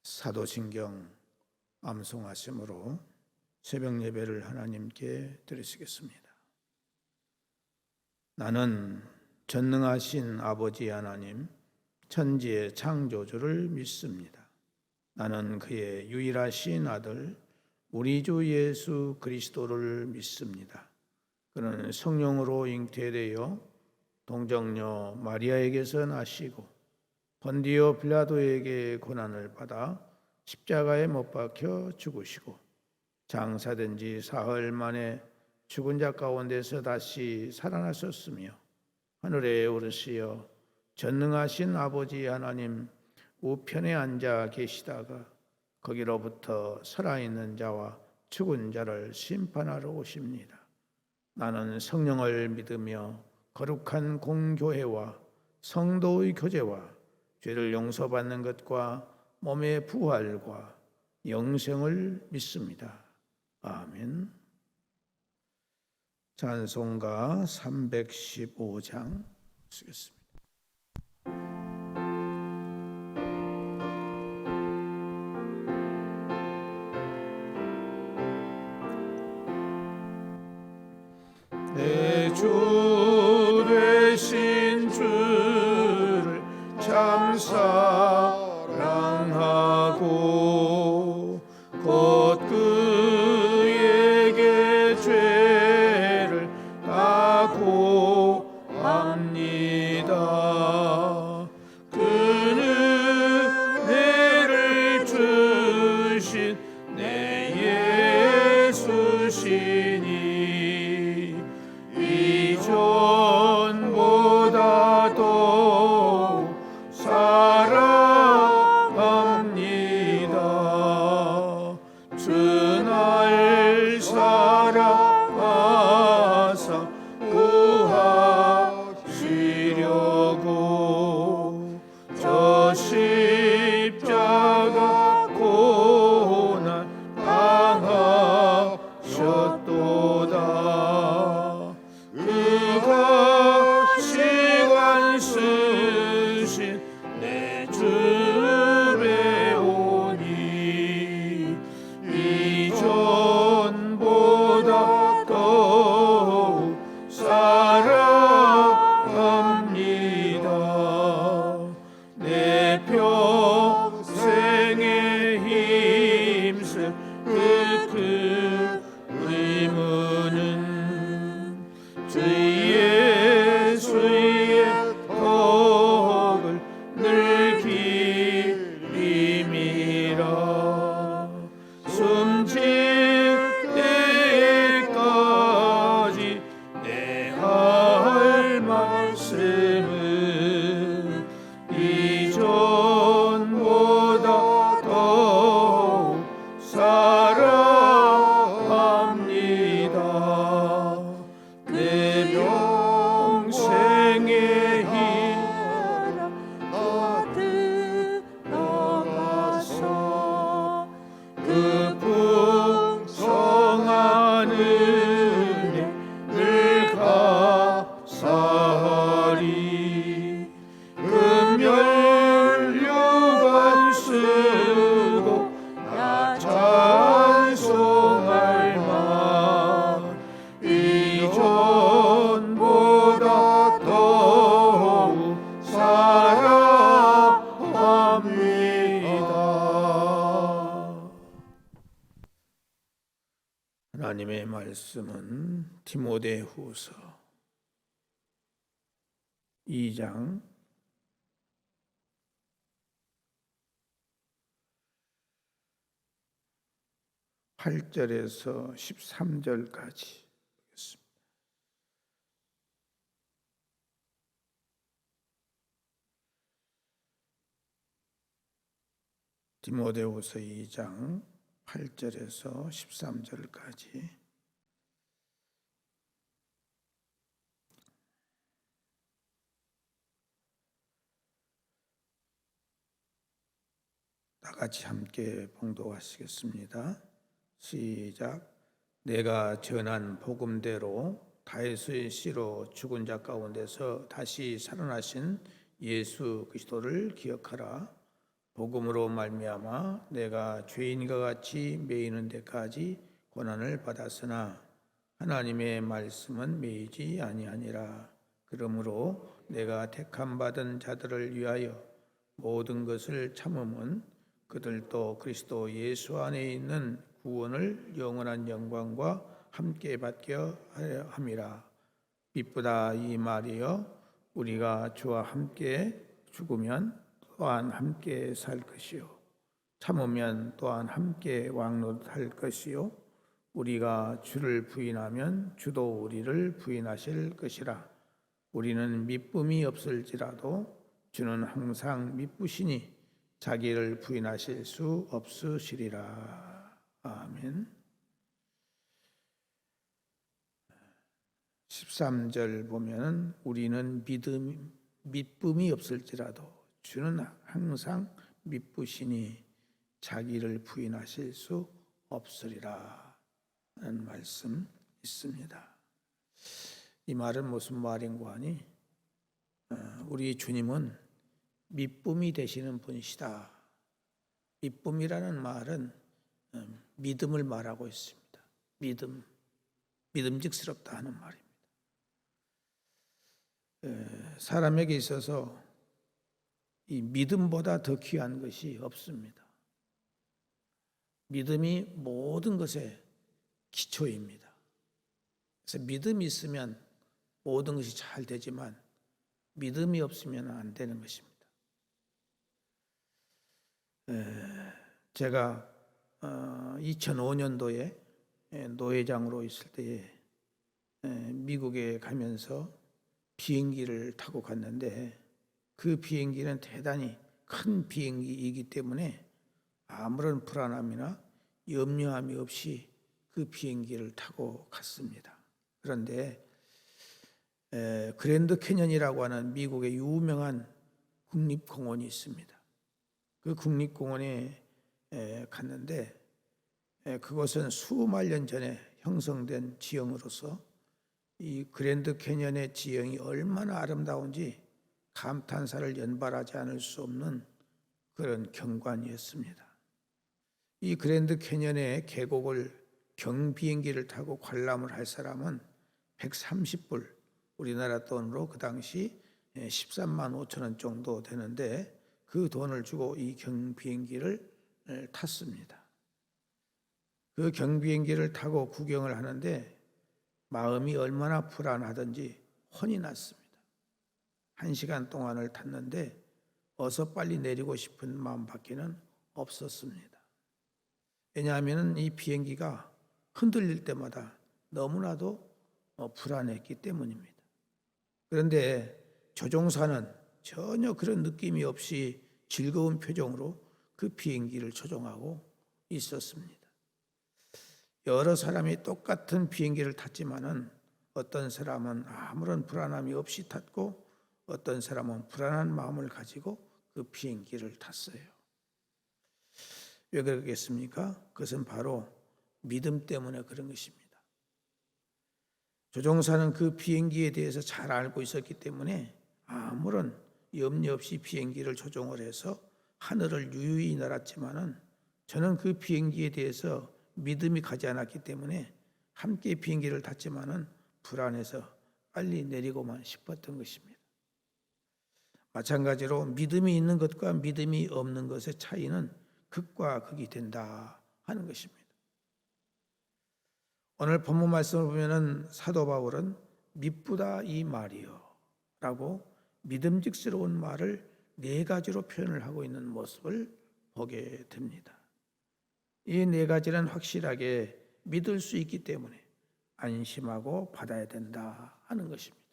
사도신경 암송하심으로 새벽 예배를 하나님께 드리시겠습니다. 나는 전능하신 아버지 하나님, 천지의 창조주를 믿습니다. 나는 그의 유일하신 아들, 우리 주 예수 그리스도를 믿습니다. 그는 성령으로 잉태되어 동정녀 마리아에게서 나시고 본디오 빌라도에게 고난을 받아 십자가에 못 박혀 죽으시고 장사된 지 사흘 만에 죽은 자 가운데서 다시 살아나셨으며 하늘에 오르시어 전능하신 아버지 하나님 우편에 앉아 계시다가 거기로부터 살아있는 자와 죽은 자를 심판하러 오십니다. 나는 성령을 믿으며 거룩한 공교회와 성도의 교제와 죄를 용서받는 것과 몸의 부활과 영생을 믿습니다. 아멘. 찬송가 315장 쓰겠습니다. 내 주 되신 주를 참 사랑하고 곧 그에게 죄를 다고 합니다. 그는 내를 주신 내 예수시니 이전보다 더 사랑합니다. 주 날 사랑하사 구하시려고 저 십자가 고난 당하셨도다. 그가 시간 쓰신 내 주에 오니 이전보다 더욱 사랑합니다. 내 평생에 힘쓸 그 의무는 주 예수의 덕을 늘 기림이라. 숨질 때까지 내 할 말씀은 이전보다 더욱 사랑합니다. 내 평생의 힘 들어가서 그 풍성한 은혜 늘 감사하리. 금연류관 쓰고 나 찬송할 만 이전보다 더욱 사랑합니다. 하나님의 말씀은 디모데후서 2장 8절에서 13절까지 보겠습니다. 디모데후서 2장 8절에서 13절까지 다 같이 함께 봉독하시겠습니다. 시작. 내가 전한 복음대로 다윗의 씨로 죽은 자 가운데서 다시 살아나신 예수 그리스도를 기억하라. 복음으로 말미암아 내가 죄인과 같이 매이는 데까지 고난을 받았으나 하나님의 말씀은 매이지 아니하니라. 그러므로 내가 택함 받은 자들을 위하여 모든 것을 참음은 그들도 그리스도 예수 안에 있는 구원을 영원한 영광과 함께 받게 하려 함이라. 이쁘다 이 말이여, 우리가 주와 함께 죽으면 또한 함께 살 것이요 참으면 또한 함께 왕노릇할 것이요 우리가 주를 부인하면 주도 우리를 부인하실 것이라. 우리는 미쁨이 없을지라도 주는 항상 미쁘시니 자기를 부인하실 수 없으시리라. 아멘. 13절 보면은 우리는 미쁨이 없을지라도 주는 항상 미쁘시니 자기를 부인하실 수 없으리라 하는 말씀 있습니다. 이 말은 무슨 말인고 하니 우리 주님은 미쁨이 되시는 분이시다. 미쁨이라는 말은 믿음을 말하고 있습니다. 믿음직스럽다 하는 말입니다. 사람에게 있어서 이 믿음보다 더 귀한 것이 없습니다. 믿음이 모든 것의 기초입니다. 그래서 믿음이 있으면 모든 것이 잘 되지만 믿음이 없으면 안 되는 것입니다. 제가 2005년도에 노회장으로 있을 때에 미국에 가면서 비행기를 타고 갔는데 그 비행기는 대단히 큰 비행기이기 때문에 아무런 불안함이나 염려함이 없이 그 비행기를 타고 갔습니다. 그런데 그랜드 캐년이라고 하는 미국의 유명한 국립공원이 있습니다. 그 국립공원에 갔는데 그것은 수만 년 전에 형성된 지형으로서 이 그랜드 캐년의 지형이 얼마나 아름다운지 감탄사를 연발하지 않을 수 없는 그런 경관이었습니다. 이 그랜드 캐년의 계곡을 경비행기를 타고 관람을 할 사람은 130불, 우리나라 돈으로 그 당시 13만 5천 원 정도 되는데 그 돈을 주고 이 경비행기를 탔습니다. 그 경비행기를 타고 구경을 하는데 마음이 얼마나 불안하든지 혼이 났습니다. 1시간 동안을 탔는데 어서 빨리 내리고 싶은 마음밖에는 없었습니다. 왜냐하면 이 비행기가 흔들릴 때마다 너무나도 불안했기 때문입니다. 그런데 조종사는 전혀 그런 느낌이 없이 즐거운 표정으로 그 비행기를 조종하고 있었습니다. 여러 사람이 똑같은 비행기를 탔지만은 어떤 사람은 아무런 불안함이 없이 탔고 어떤 사람은 불안한 마음을 가지고 그 비행기를 탔어요. 왜 그러겠습니까? 그것은 바로 믿음 때문에 그런 것입니다. 조종사는 그 비행기에 대해서 잘 알고 있었기 때문에 아무런 염려 없이 비행기를 조종을 해서 하늘을 유유히 날았지만은 저는 그 비행기에 대해서 믿음이 가지 않았기 때문에 함께 비행기를 탔지만은 불안해서 빨리 내리고만 싶었던 것입니다. 마찬가지로 믿음이 있는 것과 믿음이 없는 것의 차이는 극과 극이 된다 하는 것입니다. 오늘 본문 말씀을 보면은 사도 바울은 미쁘다 이 말이요 라고 믿음직스러운 말을 4가지로 표현을 하고 있는 모습을 보게 됩니다. 이 4가지는 확실하게 믿을 수 있기 때문에 안심하고 받아야 된다 하는 것입니다.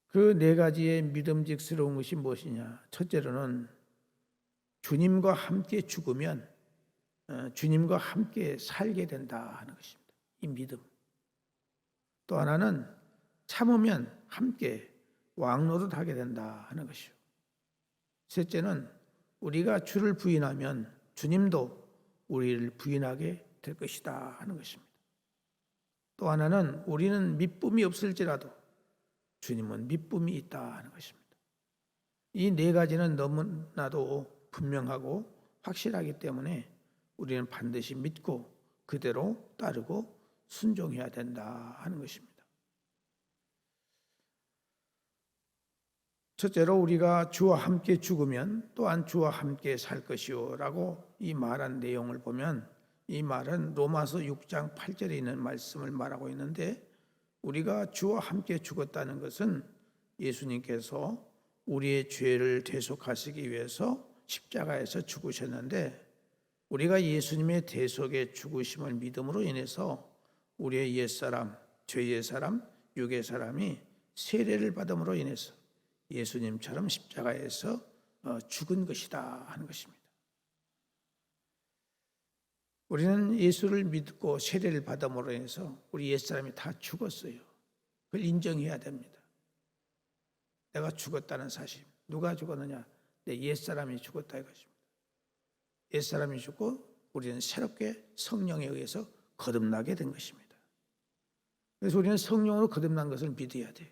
그 4가지의 믿음직스러운 것이 무엇이냐? 첫째로는 주님과 함께 죽으면 주님과 함께 살게 된다 하는 것입니다. 이 믿음. 또 하나는 참으면 함께 왕노릇하게 된다 하는 것이요. 셋째는 우리가 주를 부인하면 주님도 우리를 부인하게 될 것이다 하는 것입니다. 또 하나는 우리는 미쁨이 없을지라도 주님은 미쁨이 있다 하는 것입니다. 이 네 가지는 너무나도 분명하고 확실하기 때문에 우리는 반드시 믿고 그대로 따르고 순종해야 된다 하는 것입니다. 첫째로 우리가 주와 함께 죽으면 또한 주와 함께 살 것이요 라고 이 말한 내용을 보면, 이 말은 로마서 6장 8절에 있는 말씀을 말하고 있는데, 우리가 주와 함께 죽었다는 것은 예수님께서 우리의 죄를 대속하시기 위해서 십자가에서 죽으셨는데, 우리가 예수님의 대속의 죽으심을 믿음으로 인해서 우리의 옛사람, 죄의 사람, 육의 사람이 세례를 받음으로 인해서 예수님처럼 십자가에서 죽은 것이다 하는 것입니다. 우리는 예수를 믿고 세례를 받음으로 인해서 우리 옛사람이 다 죽었어요. 그걸 인정해야 됩니다. 내가 죽었다는 사실. 누가 죽었느냐? 내 옛사람이 죽었다 이것입니다. 옛사람이 죽고 우리는 새롭게 성령에 의해서 거듭나게 된 것입니다. 그래서 우리는 성령으로 거듭난 것을 믿어야 돼요.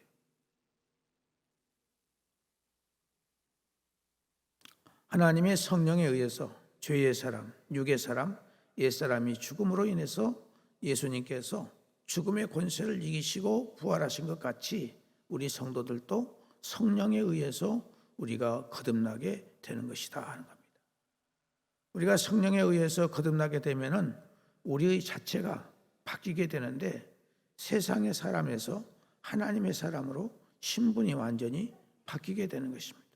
하나님의 성령에 의해서 죄의 사람, 육의 사람, 옛사람이 죽음으로 인해서 예수님께서 죽음의 권세를 이기시고 부활하신 것 같이 우리 성도들도 성령에 의해서 우리가 거듭나게 되는 것이다 하는 겁니다. 우리가 성령에 의해서 거듭나게 되면은 우리의 자체가 바뀌게 되는데, 세상의 사람에서 하나님의 사람으로 신분이 완전히 바뀌게 되는 것입니다.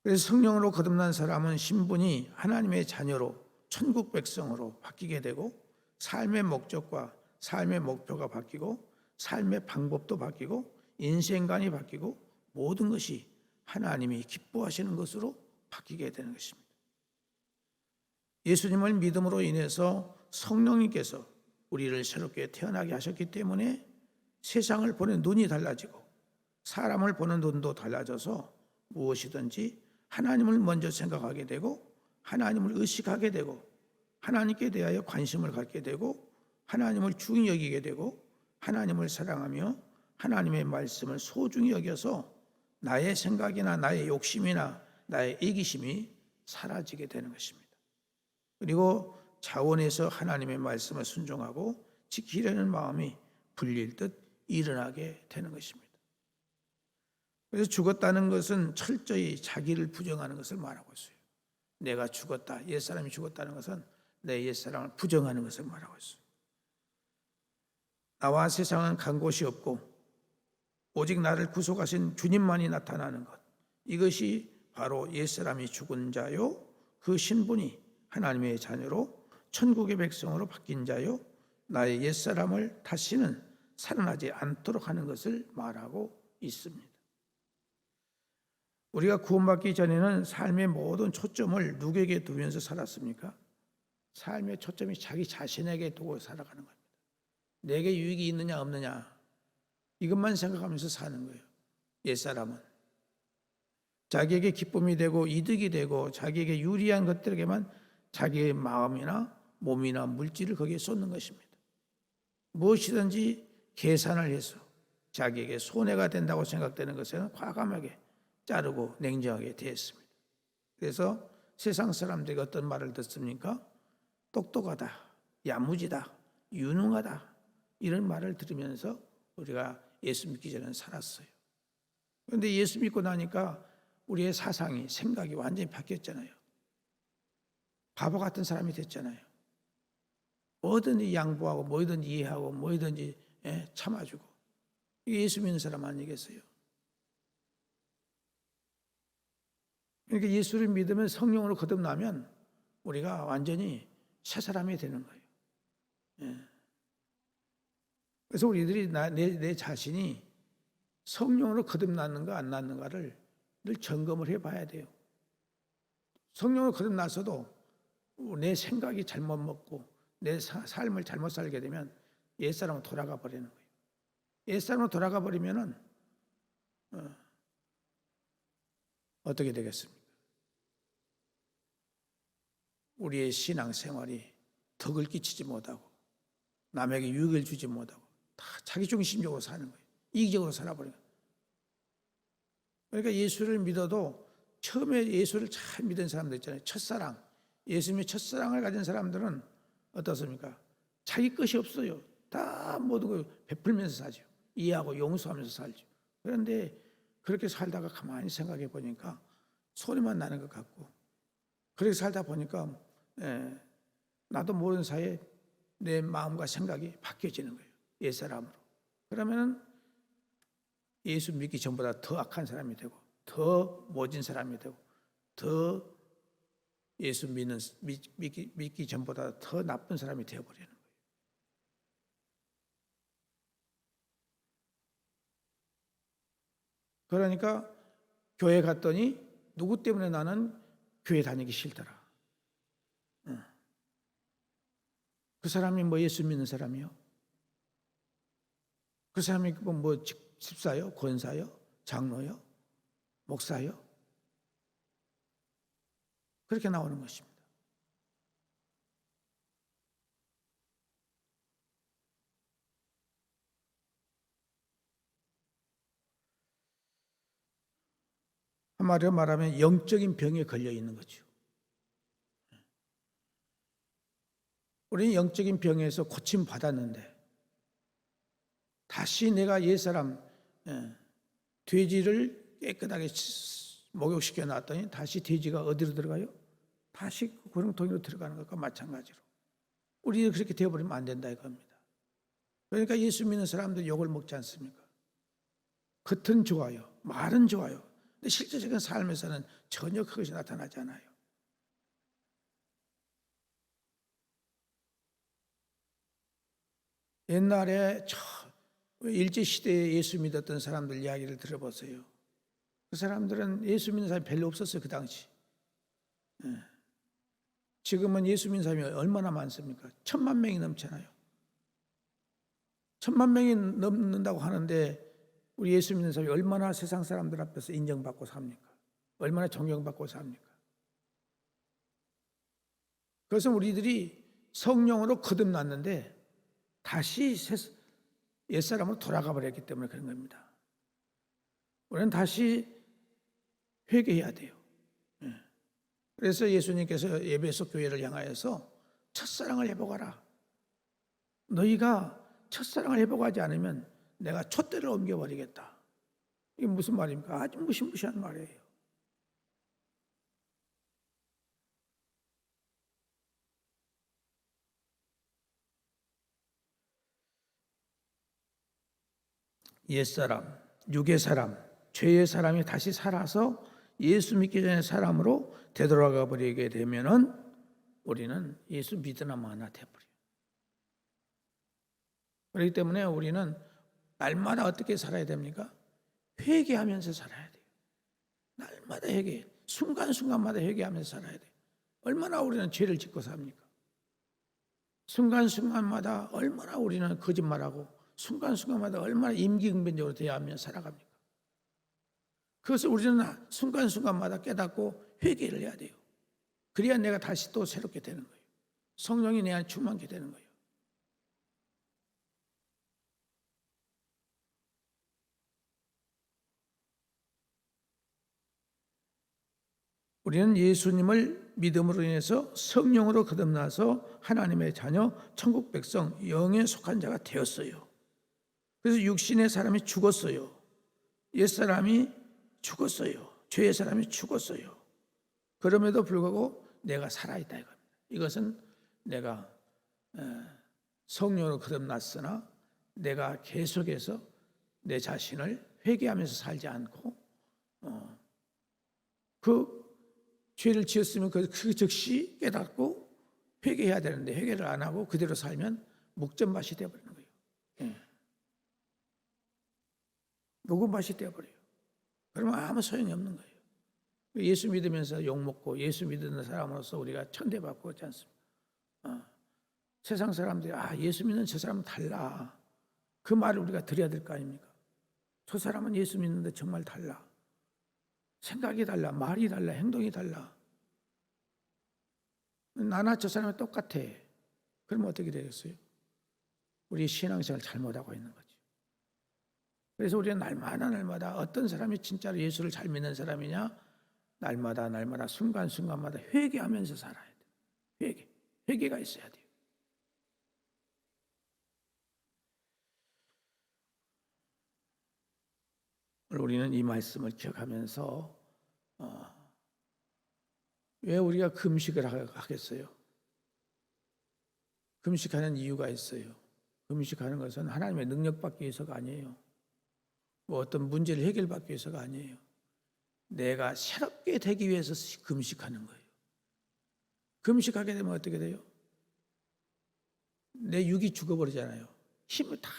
그래서 성령으로 거듭난 사람은 신분이 하나님의 자녀로 천국 백성으로 바뀌게 되고, 삶의 목적과 삶의 목표가 바뀌고, 삶의 방법도 바뀌고, 인생관이 바뀌고, 모든 것이 하나님이 기뻐하시는 것으로 바뀌게 되는 것입니다. 예수님을 믿음으로 인해서 성령님께서 우리를 새롭게 태어나게 하셨기 때문에 세상을 보는 눈이 달라지고 사람을 보는 눈도 달라져서 무엇이든지 하나님을 먼저 생각하게 되고, 하나님을 의식하게 되고, 하나님께 대하여 관심을 갖게 되고, 하나님을 중히 여기게 되고, 하나님을 사랑하며 하나님의 말씀을 소중히 여겨서 나의 생각이나 나의 욕심이나 나의 이기심이 사라지게 되는 것입니다. 그리고 자원에서 하나님의 말씀을 순종하고 지키려는 마음이 불릴 듯 일어나게 되는 것입니다. 그래서 죽었다는 것은 철저히 자기를 부정하는 것을 말하고 있어요. 내가 죽었다, 옛사람이 죽었다는 것은 내 옛사람을 부정하는 것을 말하고 있어요. 나와 세상은 간 곳이 없고 오직 나를 구속하신 주님만이 나타나는 것, 이것이 바로 옛사람이 죽은 자요, 그 신분이 하나님의 자녀로 천국의 백성으로 바뀐 자요, 나의 옛사람을 다시는 살아나지 않도록 하는 것을 말하고 있습니다. 우리가 구원받기 전에는 삶의 모든 초점을 누구에게 두면서 살았습니까? 삶의 초점이 자기 자신에게 두고 살아가는 겁니다. 내게 유익이 있느냐 없느냐 이것만 생각하면서 사는 거예요. 옛사람은 자기에게 기쁨이 되고 이득이 되고 자기에게 유리한 것들에게만 자기의 마음이나 몸이나 물질을 거기에 쏟는 것입니다. 무엇이든지 계산을 해서 자기에게 손해가 된다고 생각되는 것에는 과감하게 자르고 냉정하게 대했습니다. 그래서 세상 사람들이 어떤 말을 듣습니까? 똑똑하다, 야무지다, 유능하다, 이런 말을 들으면서 우리가 예수 믿기 전에는 살았어요. 그런데 예수 믿고 나니까 우리의 사상이, 생각이 완전히 바뀌었잖아요. 바보 같은 사람이 됐잖아요. 뭐든지 양보하고 뭐든지 이해하고 뭐든지 참아주고, 이게 예수 믿는 사람 아니겠어요? 그러니까 예수를 믿으면, 성령으로 거듭나면 우리가 완전히 새 사람이 되는 거예요. 그래서 우리들이 내 자신이 성령으로 거듭났는가 안 났는가를 늘 점검을 해봐야 돼요. 성령으로 거듭났어도 내 생각이 잘못 먹고 내 삶을 잘못 살게 되면 옛사람으로 돌아가 버리는 거예요. 옛사람으로 돌아가 버리면은 어떻게 되겠습니까? 우리의 신앙생활이 덕을 끼치지 못하고 남에게 유익을 주지 못하고 다 자기 중심적으로 사는 거예요. 이기적으로 살아버려요. 그러니까 예수를 믿어도 처음에 예수를 잘 믿은 사람들 있잖아요. 첫사랑. 예수님의 첫사랑을 가진 사람들은 어떻습니까? 자기 것이 없어요. 다 모든 걸 베풀면서 살죠. 이해하고 용서하면서 살죠. 그런데 그렇게 살다가 가만히 생각해 보니까 소리만 나는 것 같고, 그렇게 살다 보니까 나도 모르는 사이에 내 마음과 생각이 바뀌어지는 거예요. 옛사람으로. 그러면 예수 믿기 전보다 더 악한 사람이 되고, 더 모진 사람이 되고, 더 예수 믿기 전보다 더 나쁜 사람이 되어버리는 거예요. 그러니까 교회 갔더니 누구 때문에 나는 교회 다니기 싫더라. 그 사람이 뭐 예수 믿는 사람이요? 그 사람이 뭐 집사요? 권사요? 장로요? 목사요? 그렇게 나오는 것입니다. 한마디로 말하면 영적인 병에 걸려 있는 거죠. 우리는 영적인 병에서 고침 받았는데 다시 내가 옛사람 돼지를 깨끗하게 목욕시켜 놨더니 다시 돼지가 어디로 들어가요? 다시 그 구렁텅이로 들어가는 것과 마찬가지로 우리가 그렇게 되어버리면 안 된다 이겁니다. 그러니까 예수 믿는 사람들 욕을 먹지 않습니까? 겉은 좋아요. 말은 좋아요. 근데 실제적인 삶에서는 전혀 그것이 나타나지 않아요. 옛날에 일제시대에 예수 믿었던 사람들 이야기를 들어보세요. 그 사람들은 예수 믿는 사람이 별로 없었어요. 그 당시. 지금은 예수 믿는 사람이 얼마나 많습니까? 1,000,000명이 넘잖아요. 1,000,000명이 넘는다고 하는데 우리 예수 믿는 사람이 얼마나 세상 사람들 앞에서 인정받고 삽니까? 얼마나 존경받고 삽니까? 그래서 우리들이 성령으로 거듭났는데 다시 옛사람으로 돌아가 버렸기 때문에 그런 겁니다. 우리는 다시 회개해야 돼요. 그래서 예수님께서 에베소 교회를 향하여서 첫사랑을 회복하라. 너희가 첫사랑을 회복하지 않으면 내가 촛대를 옮겨버리겠다. 이게 무슨 말입니까? 아주 무시무시한 말이에요. 옛사람, 육의 사람, 죄의 사람이 다시 살아서 예수 믿기 전의 사람으로 되돌아가 버리게 되면은 우리는 예수 믿으나 마나 되어버려요. 그렇기 때문에 우리는 날마다 어떻게 살아야 됩니까? 회개하면서 살아야 돼요. 날마다 회개, 순간순간마다 회개하면서 살아야 돼요. 얼마나 우리는 죄를 짓고 삽니까? 순간순간마다 얼마나 우리는 거짓말하고 순간순간마다 얼마나 임기응변적으로 대하며 살아갑니까? 그것을 우리는 순간순간마다 깨닫고 회개를 해야 돼요. 그래야 내가 다시 또 새롭게 되는 거예요. 성령이 내 안에 충만케 되는 거예요. 우리는 예수님을 믿음으로 인해서 성령으로 거듭나서 하나님의 자녀, 천국 백성, 영에 속한 자가 되었어요. 그래서 육신의 사람이 죽었어요. 옛사람이 죽었어요. 죄의 사람이 죽었어요. 그럼에도 불구하고 내가 살아있다 이겁니다. 이것은 내가 성령으로 거듭났으나 내가 계속해서 내 자신을 회개하면서 살지 않고 그 죄를 지었으면 그 즉시 깨닫고 회개해야 되는데 회개를 안 하고 그대로 살면 묵전밭이 되어버리는 거예요. 녹음밭이 되어버려요. 그러면 아무 소용이 없는 거예요. 예수 믿으면서 욕먹고 예수 믿는 사람으로서 우리가 천대받고 있지 않습니까? 세상 사람들이 예수 믿는 저 사람은 달라. 그 말을 우리가 드려야 될 거 아닙니까? 저 사람은 예수 믿는데 정말 달라. 생각이 달라, 말이 달라, 행동이 달라. 나나 저 사람이 똑같아. 그러면 어떻게 되겠어요? 우리 신앙생활 잘못하고 있는 거죠. 그래서 우리는 날마다 어떤 사람이 진짜로 예수를 잘 믿는 사람이냐, 날마다 순간순간마다 회개하면서 살아야 돼요. 회개가 있어야 돼요. 우리는 이 말씀을 기억하면서 왜 우리가 금식을 하겠어요? 금식하는 이유가 있어요. 금식하는 것은 하나님의 능력받기 위해서가 아니에요. 뭐 어떤 문제를 해결받기 위해서가 아니에요. 내가 새롭게 되기 위해서 금식하는 거예요. 금식하게 되면 어떻게 돼요? 내 육이 죽어버리잖아요. 힘을 다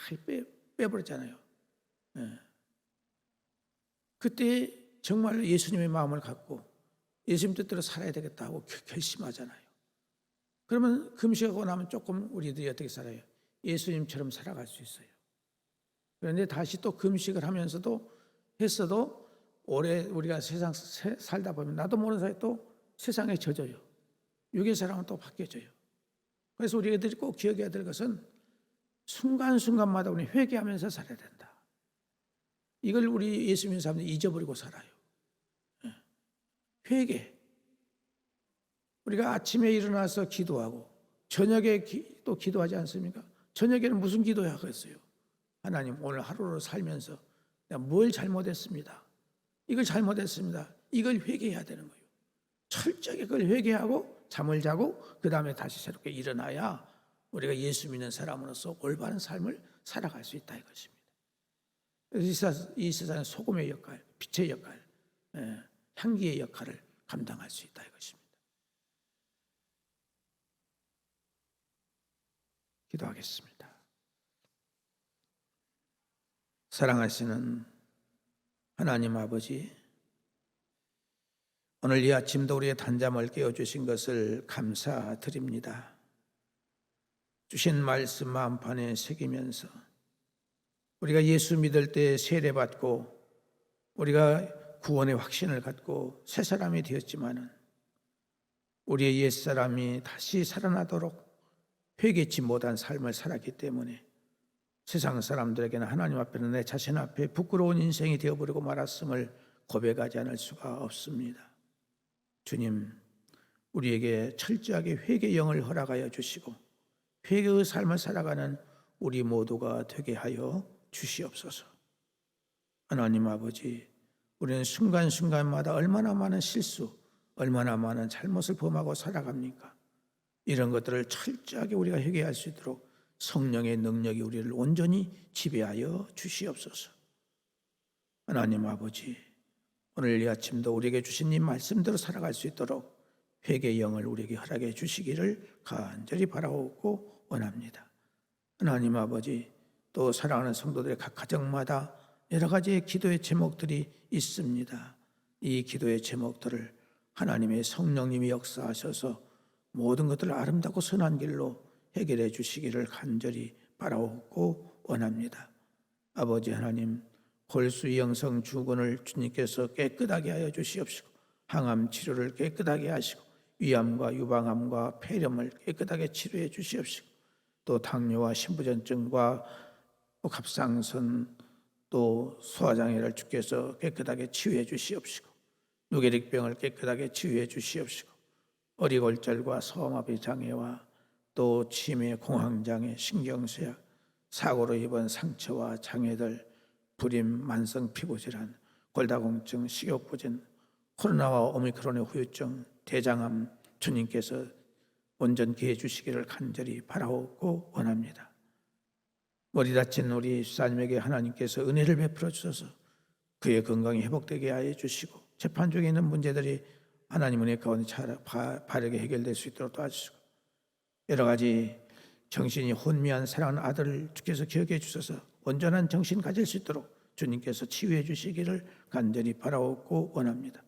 빼버렸잖아요. 네. 그때 정말로 예수님의 마음을 갖고 예수님 뜻대로 살아야 되겠다고 결심하잖아요. 그러면 금식하고 나면 조금 우리들이 어떻게 살아요? 예수님처럼 살아갈 수 있어요. 그런데 다시 또 금식을 하면서도 했어도 오래 우리가 세상 살다 보면 나도 모르는 사이에 또 세상에 젖어요. 육의 사람은 또 바뀌어져요. 그래서 우리들이 꼭 기억해야 될 것은 순간순간마다 우리 회개하면서 살아야 된다. 이걸 우리 예수 믿는 사람들이 잊어버리고 살아요. 회개. 우리가 아침에 일어나서 기도하고 저녁에 또 기도하지 않습니까? 저녁에는 무슨 기도해야 하겠어요? 하나님, 오늘 하루를 살면서 내가 뭘 잘못했습니다. 이걸 잘못했습니다. 이걸 회개해야 되는 거예요. 철저하게 그걸 회개하고 잠을 자고 그 다음에 다시 새롭게 일어나야 우리가 예수 믿는 사람으로서 올바른 삶을 살아갈 수 있다 이것입니다. 이 세상의 소금의 역할, 빛의 역할, 향기의 역할을 감당할 수 있다 이것입니다. 기도하겠습니다. 사랑하시는 하나님 아버지, 오늘 이 아침도 우리의 단잠을 깨워주신 것을 감사드립니다. 주신 말씀 마음판에 새기면서 우리가 예수 믿을 때 세례받고 우리가 구원의 확신을 갖고 새 사람이 되었지만은 우리의 옛사람이 다시 살아나도록 회개치 못한 삶을 살았기 때문에 세상 사람들에게는 하나님 앞에는 내 자신 앞에 부끄러운 인생이 되어버리고 말았음을 고백하지 않을 수가 없습니다. 주님, 우리에게 철저하게 회개의 영을 허락하여 주시고 회개의 삶을 살아가는 우리 모두가 되게 하여 주시옵소서. 하나님 아버지, 우리는 순간순간마다 얼마나 많은 실수, 얼마나 많은 잘못을 범하고 살아갑니까? 이런 것들을 철저하게 우리가 회개할 수 있도록 성령의 능력이 우리를 온전히 지배하여 주시옵소서. 하나님 아버지, 오늘 이 아침도 우리에게 주신 이 말씀대로 살아갈 수 있도록 회개의 영을 우리에게 허락해 주시기를 간절히 바라오고 원합니다. 하나님 아버지, 또 사랑하는 성도들의 각 가정마다 여러 가지의 기도의 제목들이 있습니다. 이 기도의 제목들을 하나님의 성령님이 역사하셔서 모든 것들을 아름답고 선한 길로 해결해 주시기를 간절히 바라오고 원합니다. 아버지 하나님, 골수 영성 주근을 주님께서 깨끗하게 하여 주시옵시고 항암 치료를 깨끗하게 하시고 위암과 유방암과 폐렴을 깨끗하게 치료해 주시옵시고 또 당뇨와 심부전증과 갑상선 또 소화장애를 주께서 깨끗하게 치유해 주시옵시고 누게릭병을 깨끗하게 치유해 주시옵시고 어리골절과 소화마비 장애와 또 치매, 공황장애, 신경쇠약, 사고로 입은 상처와 장애들, 불임, 만성 피부질환, 골다공증, 식욕부진, 코로나와 오미크론의 후유증, 대장암 주님께서 온전케 해주시기를 간절히 바라오고 원합니다. 머리 다친 우리 수사님에게 하나님께서 은혜를 베풀어 주셔서 그의 건강이 회복되게 하여 주시고 재판 중에 있는 문제들이 하나님 은혜 가운데 바르게 해결될 수 있도록 도와주시고 여러 가지 정신이 혼미한 사랑하는 아들을 주께서 기억해 주셔서 온전한 정신 가질 수 있도록 주님께서 치유해 주시기를 간절히 바라옵고 원합니다.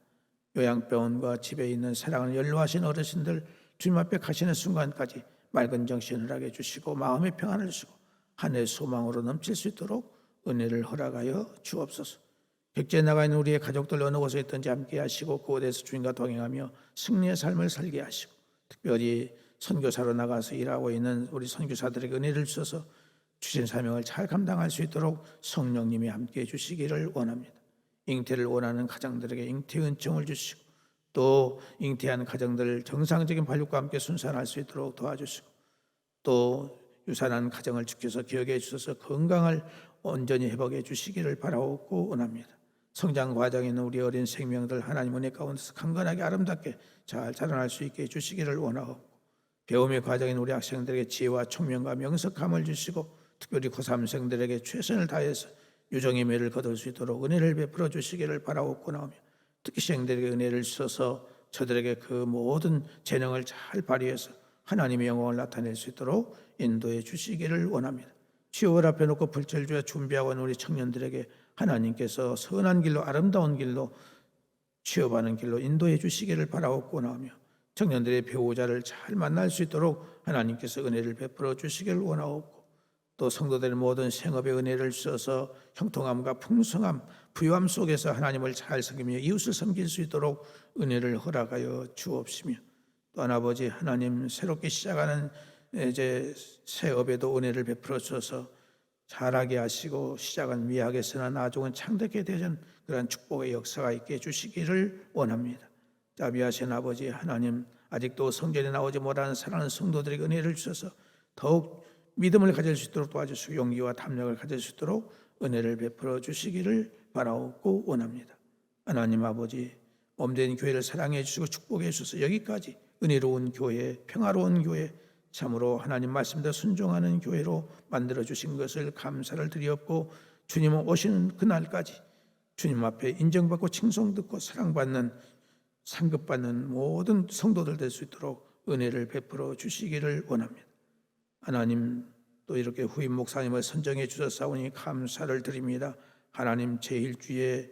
요양병원과 집에 있는 사랑하는 연로하신 어르신들 주님 앞에 가시는 순간까지 맑은 정신을 하게 주시고 마음의 평안을 주시고 한 해 소망으로 넘칠 수 있도록 은혜를 허락하여 주옵소서. 객지에 나가 있는 우리의 가족들 어느 곳에 있든지 함께 하시고 그곳에서 주님과 동행하며 승리의 삶을 살게 하시고 특별히 선교사로 나가서 일하고 있는 우리 선교사들에게 은혜를 주셔서 주신 사명을 잘 감당할 수 있도록 성령님이 함께해 주시기를 원합니다. 잉태를 원하는 가정들에게 잉태 은총을 주시고, 또 잉태한 가정들 정상적인 발육과 함께 순산할 수 있도록 도와주시고, 또 유산한 가정을 주께서 기억해 주셔서 건강을 온전히 회복해 주시기를 바라옵고 원합니다. 성장 과정에 있는 우리 어린 생명들 하나님 은혜 가운데서 강건하게 아름답게 잘 자라날 수 있게 해주시기를 원하옵고, 배움의 과정인 우리 학생들에게 지혜와 총명과 명석함을 주시고, 특별히 고3생들에게 최선을 다해서 유정의 매를 거둘 수 있도록 은혜를 베풀어 주시기를 바라옵고 나오며, 특히 시행들에게 은혜를 주셔서 저들에게 그 모든 재능을 잘 발휘해서 하나님의 영광을 나타낼 수 있도록 인도해 주시기를 원합니다. 취업을 앞에 놓고 불철주야 준비하고 있는 우리 청년들에게 하나님께서 선한 길로, 아름다운 길로, 취업하는 길로 인도해 주시기를 바라옵고 나오며, 청년들의 배우자를 잘 만날 수 있도록 하나님께서 은혜를 베풀어 주시기를 원하옵고, 또 성도들의 모든 생업에 은혜를 주셔서 형통함과 풍성함, 부유함 속에서 하나님을 잘 섬기며 이웃을 섬길 수 있도록 은혜를 허락하여 주옵시며, 또한 아버지 하나님, 새롭게 시작하는 이제 새 업에도 은혜를 베풀어 주셔서 잘하게 하시고, 시작은 미약에서나 나중은 창대케 되는 그러한 축복의 역사가 있게 해주시기를 원합니다. 자비하신 아버지 하나님, 아직도 성전에 나오지 못하는 사랑하는 성도들에게 은혜를 주셔서 더욱 믿음을 가질 수 있도록 도와주시고, 용기와 탐욕을 가질 수 있도록 은혜를 베풀어 주시기를 바라옵고 원합니다. 하나님 아버지, 몸된 교회를 사랑해 주시고 축복해 주셔서 여기까지 은혜로운 교회, 평화로운 교회, 참으로 하나님 말씀대로 순종하는 교회로 만들어 주신 것을 감사를 드리옵고, 주님 오시는 그날까지 주님 앞에 인정받고 칭송 듣고 사랑받는, 상급받는 모든 성도들 될 수 있도록 은혜를 베풀어 주시기를 원합니다. 하나님, 또 이렇게 후임 목사님을 선정해 주셨사오니 감사를 드립니다. 하나님 제1주에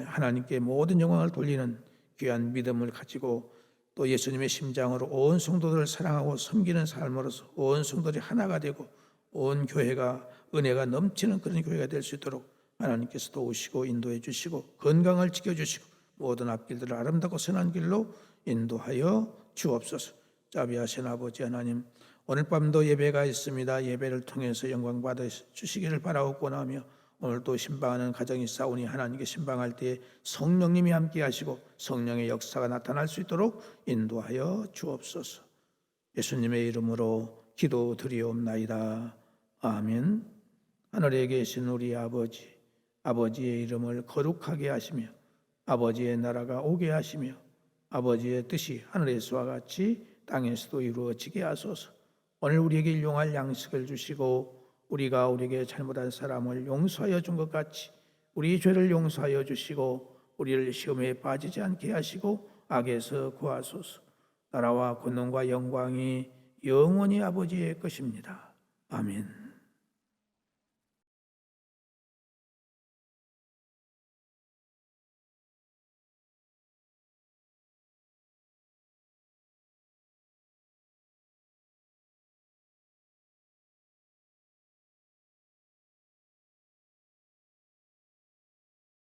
하나님께 모든 영광을 돌리는 귀한 믿음을 가지고, 또 예수님의 심장으로 온 성도들을 사랑하고 섬기는 삶으로서 온 성도들이 하나가 되고 온 교회가 은혜가 넘치는 그런 교회가 될 수 있도록 하나님께서 도우시고 인도해 주시고, 건강을 지켜주시고 모든 앞길들을 아름답고 선한 길로 인도하여 주옵소서. 자비하신 아버지 하나님, 오늘 밤도 예배가 있습니다. 예배를 통해서 영광 받아 주시기를 바라옵고 나며, 오늘도 신방하는 가정이 싸우니 하나님께 신방할 때에 성령님이 함께 하시고 성령의 역사가 나타날 수 있도록 인도하여 주옵소서. 예수님의 이름으로 기도드리옵나이다. 아멘. 하늘에 계신 우리 아버지, 아버지의 이름을 거룩하게 하시며 아버지의 나라가 오게 하시며 아버지의 뜻이 하늘에서와 같이 땅에서도 이루어지게 하소서. 오늘 우리에게 일용할 양식을 주시고, 우리가 우리에게 잘못한 사람을 용서하여 준 것 같이 우리 죄를 용서하여 주시고, 우리를 시험에 빠지지 않게 하시고 악에서 구하소서. 나라와 권능과 영광이 영원히 아버지의 것입니다. 아멘.